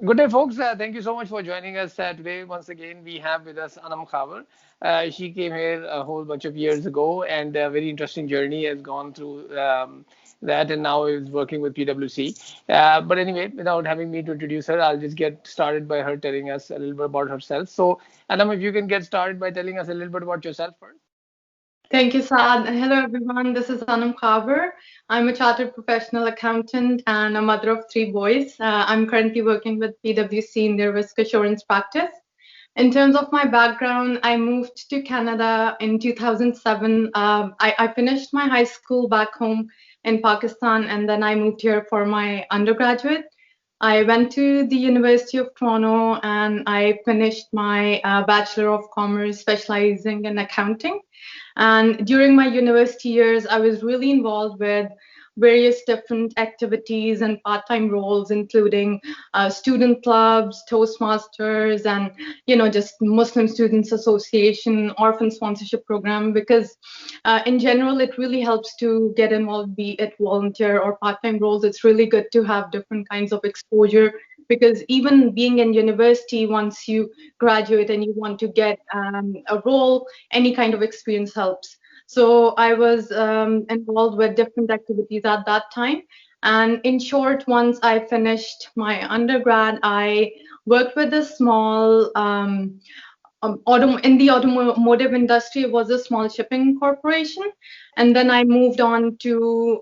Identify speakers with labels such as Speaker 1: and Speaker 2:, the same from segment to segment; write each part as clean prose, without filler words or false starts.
Speaker 1: Good day, folks. Thank you so much for joining us today. Once again, we have with us Anum Khawar. She came here a whole bunch of years ago, and a very interesting journey has gone through that, and now is working with PwC. But anyway, without having me to introduce her, I'll just get started by her telling us a little bit about herself. So, Anum, if you can get started by telling us a little bit about yourself first.
Speaker 2: Thank you, Saad. Hello, everyone. This is Anum Khawar. I'm a chartered professional accountant and a mother of three boys. I'm currently working with PwC in their risk assurance practice. In terms of my background, I moved to Canada in 2007. I finished my high school back home in Pakistan, and then I moved here for my undergraduate. I went to the University of Toronto and I finished my Bachelor of Commerce specializing in accounting. And during my university years, I was really involved with various different activities and part-time roles, including student clubs, Toastmasters, and just Muslim Students Association, orphan sponsorship program. Because in general, it really helps to get involved, be it volunteer or part-time roles. It's really good to have different kinds of exposure because even being in university, once you graduate and you want to get a role, any kind of experience helps. So I was involved with different activities at that time. And in short, once I finished my undergrad, I worked with a small in the automotive industry. It was a small shipping corporation, and then I moved on to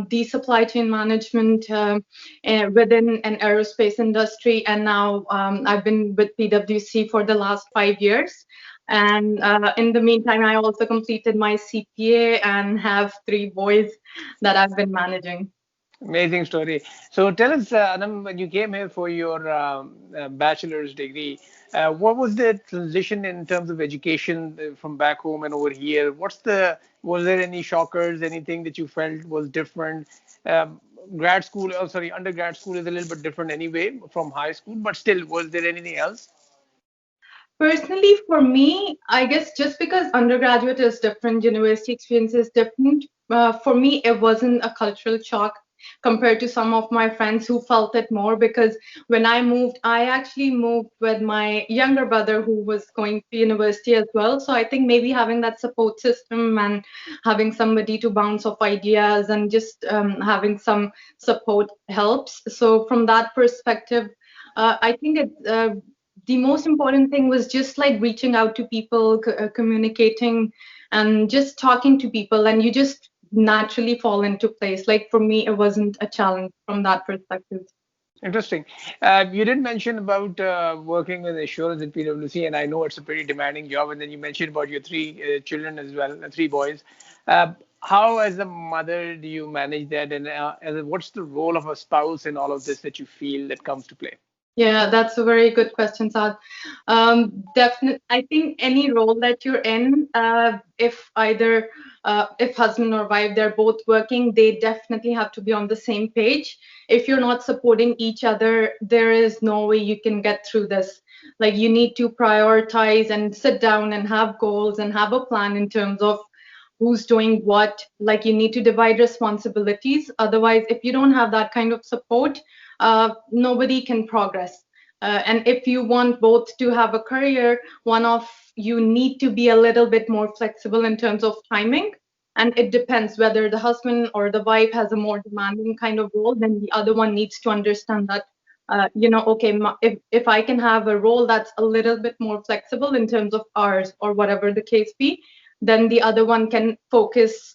Speaker 2: the supply chain management within an aerospace industry, and now I've been with PwC for the last 5 years. And in the meantime, I also completed my CPA and have three boys that I've been managing.
Speaker 1: Amazing story. So tell us, Anam, when you came here for your bachelor's degree, what was the transition in terms of education from back home and over here? Was there any shockers, anything that you felt was different? Grad school, oh, sorry, undergrad school is a little bit different anyway from high school, but still, was there anything else?
Speaker 2: Personally, for me, I guess just because undergraduate is different, university experience is different, for me, it wasn't a cultural shock compared to some of my friends who felt it more because when I moved, I actually moved with my younger brother who was going to university as well. So I think maybe having that support system and having somebody to bounce off ideas and just having some support helps. So from that perspective, I think the most important thing was just like reaching out to people, communicating, and just talking to people, and you just naturally fall into place. Like for me, it wasn't a challenge from that perspective.
Speaker 1: Interesting. You did mention about working with insurance at PwC, and I know it's a pretty demanding job. And then you mentioned about your three children as well, three boys. How, as a mother, do you manage that? And what's the role of a spouse in all of this that you feel that comes to play?
Speaker 2: Yeah, that's a very good question, Saad. Definitely, I think any role that you're in, if either if husband or wife, they're both working, they definitely have to be on the same page. If you're not supporting each other, there is no way you can get through this. Like you need to prioritize and sit down and have goals and have a plan in terms of who's doing what. Like you need to divide responsibilities. Otherwise, if you don't have that kind of support, nobody can progress. And if you want both to have a career, one of you need to be a little bit more flexible in terms of timing. And it depends whether the husband or the wife has a more demanding kind of role, then the other one needs to understand that, okay, if I can have a role that's a little bit more flexible in terms of hours or whatever the case be, then the other one can focus.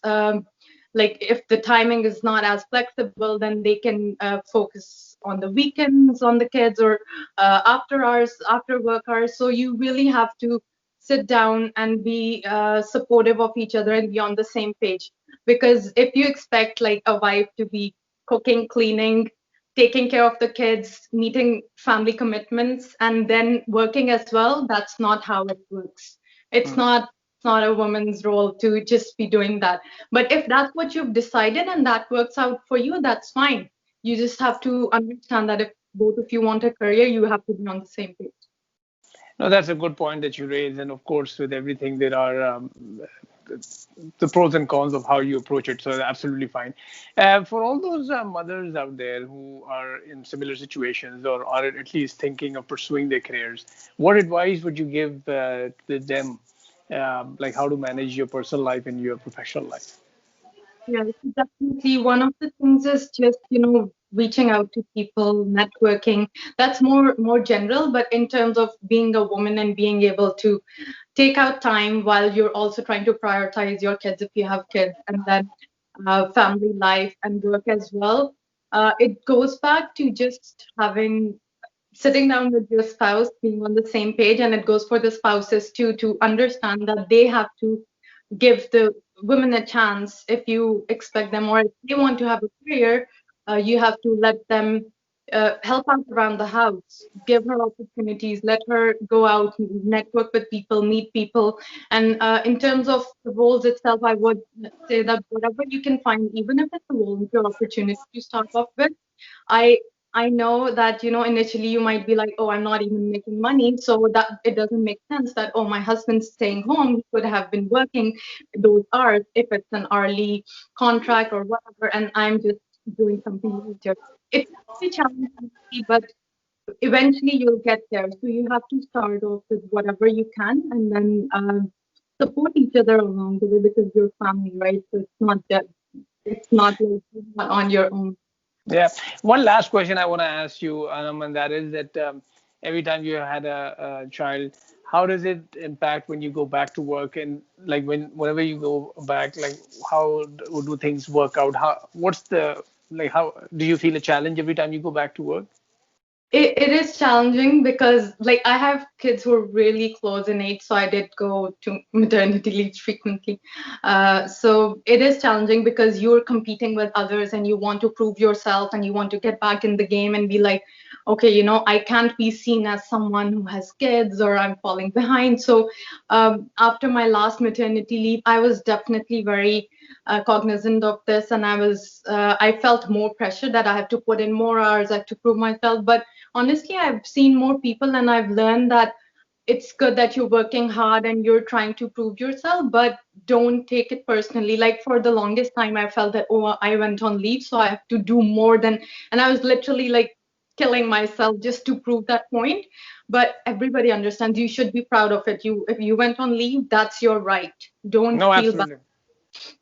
Speaker 2: Like if the timing is not as flexible, then they can focus on the weekends on the kids or after hours, after work hours. So you really have to sit down and be supportive of each other and be on the same page. Because if you expect like a wife to be cooking, cleaning, taking care of the kids, meeting family commitments, and then working as well, that's not how it works. It's
Speaker 1: Hmm.
Speaker 2: not a woman's role to just be doing that. But if that's what you've decided and that works out for you, that's fine. You just have to understand that if both of you want a career, you have to be on the same page.
Speaker 1: No, that's a good point that you raised. And of course, with everything, there are the pros and cons of how you approach it. So absolutely fine. For all those mothers out there who are in similar situations or are at least thinking of pursuing their careers, what advice would you give to them, like how to manage your personal life and your professional life?
Speaker 2: Yeah, so definitely. One of the things is just, reaching out to people, networking. That's more general, but in terms of being a woman and being able to take out time while you're also trying to prioritize your kids if you have kids, and then family life and work as well. It goes back to just having sitting down with your spouse, being on the same page, and it goes for the spouses too, to understand that they have to give the women a chance. If you expect them, or if they want to have a career, you have to let them help out around the house, give her opportunities, let her go out, network with people, meet people. And in terms of the roles itself, I would say that whatever you can find, even if it's a volunteer opportunity to start off with, I I know that, initially you might be like, oh, I'm not even making money, so that it doesn't make sense that, oh, my husband's staying home, he could have been working those hours if it's an hourly contract or whatever, and I'm just doing something later. It can be challenging, but eventually you'll get there. So you have to start off with whatever you can, and then support each other along the way because you're family, right? So it's not like you're not on your own.
Speaker 1: Yeah. One last question I want to ask you, Anam, and that is that every time you had a child, how does it impact when you go back to work and like whenever you go back, like how do things work out? What's the like how do you feel a challenge every time you go back to work?
Speaker 2: It is challenging because, like, I have kids who are really close in age, so I did go to maternity leave frequently. So it is challenging because you're competing with others and you want to prove yourself and you want to get back in the game and be like, okay, I can't be seen as someone who has kids or I'm falling behind. So after my last maternity leave, I was definitely very cognizant of this, and I felt more pressure that I have to put in more hours, I have to prove myself. But honestly, I've seen more people and I've learned that it's good that you're working hard and you're trying to prove yourself, but don't take it personally. Like, for the longest time, I felt that, oh, I went on leave, so I have to do more than, and I was literally like killing myself just to prove that point. But everybody understands you should be proud of it. If you went on leave, that's your right. Don't
Speaker 1: No,
Speaker 2: feel bad.
Speaker 1: absolutely.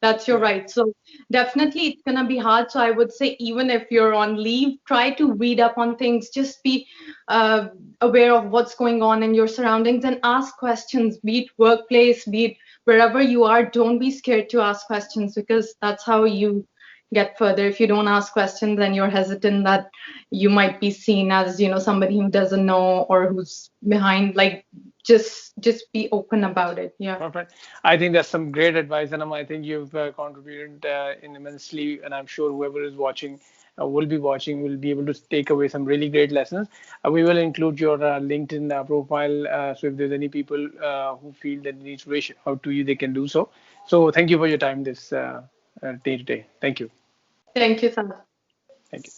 Speaker 2: That's your
Speaker 1: Yeah.
Speaker 2: right. So definitely it's gonna be hard. So I would say, even if you're on leave, try to read up on things. Just be uh, aware of what's going on in your surroundings and ask questions, be it workplace, be it wherever you are. Don't be scared to ask questions, because that's how you get further. If you don't ask questions and you're hesitant, that you might be seen as, somebody who doesn't know or who's behind. Like, just be open about it. Yeah.
Speaker 1: Perfect. I think that's some great advice, and I think you've contributed immensely, and I'm sure whoever is watching will be able to take away some really great lessons. We will include your LinkedIn profile, so if there's any people who feel that they need to reach out to you, they can do so. So thank you for your time this day today. Thank you.
Speaker 2: Thank you, Sam.
Speaker 1: Thank you.